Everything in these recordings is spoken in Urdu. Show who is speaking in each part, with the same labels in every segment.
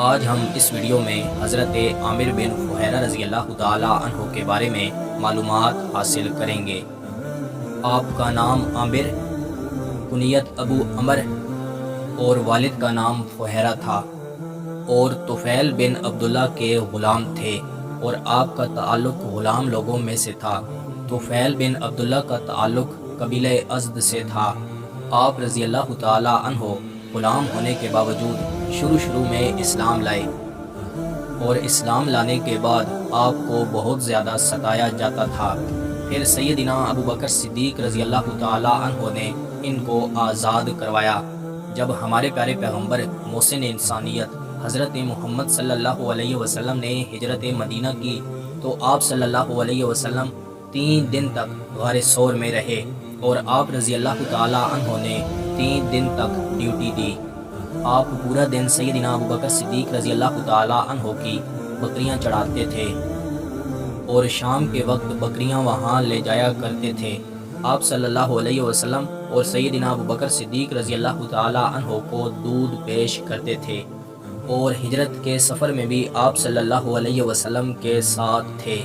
Speaker 1: آج ہم اس ویڈیو میں حضرت عامر بن فہیرہ رضی اللہ تعالی عنہ کے بارے میں معلومات حاصل کریں گے۔ آپ کا نام عامر، کنیت ابو عمر اور والد کا نام فہیرہ تھا، اور طفیل بن عبداللہ کے غلام تھے، اور آپ کا تعلق غلام لوگوں میں سے تھا۔ طفیل بن عبداللہ کا تعلق قبیلہ ازد سے تھا۔ آپ رضی اللہ تعالی عنہ غلام ہونے کے باوجود شروع میں اسلام لائے، اور اسلام لانے کے بعد آپ کو بہت زیادہ ستایا جاتا تھا۔ پھر سیدنا ابو بکر صدیق رضی اللہ تعالی عنہ نے ان کو آزاد کروایا۔ جب ہمارے پیارے پیغمبر محسن انسانیت حضرت محمد صلی اللہ علیہ وسلم نے ہجرت مدینہ کی تو آپ صلی اللہ علیہ وسلم 3 دن تک غار ثور میں رہے، اور آپ رضی اللہ تعالی عنہ نے 3 دن تک ڈیوٹی دی۔ آپ پورا دن سیدنا ابو بکر صدیق رضی اللہ تعالی عنہ کی بکریاں چڑھاتے تھے، اور شام کے وقت بکریاں وہاں لے جایا کرتے تھے۔ آپ صلی اللہ علیہ وسلم اور سیدنا ابو بکر صدیق رضی اللہ تعالی عنہ کو دودھ پیش کرتے تھے، اور ہجرت کے سفر میں بھی آپ صلی اللہ علیہ وسلم کے ساتھ تھے۔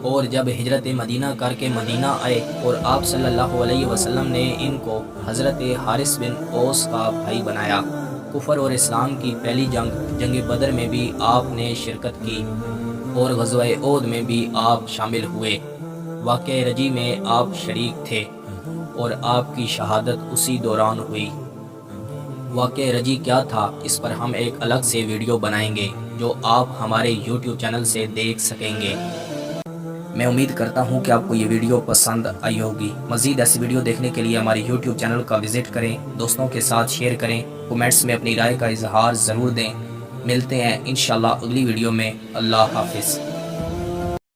Speaker 1: اور جب ہجرت مدینہ کر کے مدینہ آئے اور آپ صلی اللہ علیہ وسلم نے ان کو حضرت حارث بن اوس کا بھائی بنایا۔ کفر اور اسلام کی پہلی جنگ بدر میں بھی آپ نے شرکت کی، اور غزوہ احد میں بھی آپ شامل ہوئے۔ واقعہ رجی میں آپ شریک تھے، اور آپ کی شہادت اسی دوران ہوئی۔ واقعہ رجی کیا تھا، اس پر ہم ایک الگ سے ویڈیو بنائیں گے جو آپ ہمارے یوٹیوب چینل سے دیکھ سکیں گے۔ میں امید کرتا ہوں کہ آپ کو یہ ویڈیو پسند آئی ہوگی۔ مزید ایسی ویڈیو دیکھنے کے لیے ہمارے یوٹیوب چینل کا وزٹ کریں، دوستوں کے ساتھ شیئر کریں، کومنٹس میں اپنی رائے کا اظہار ضرور دیں۔ ملتے ہیں انشاءاللہ اگلی ویڈیو میں۔ اللہ حافظ۔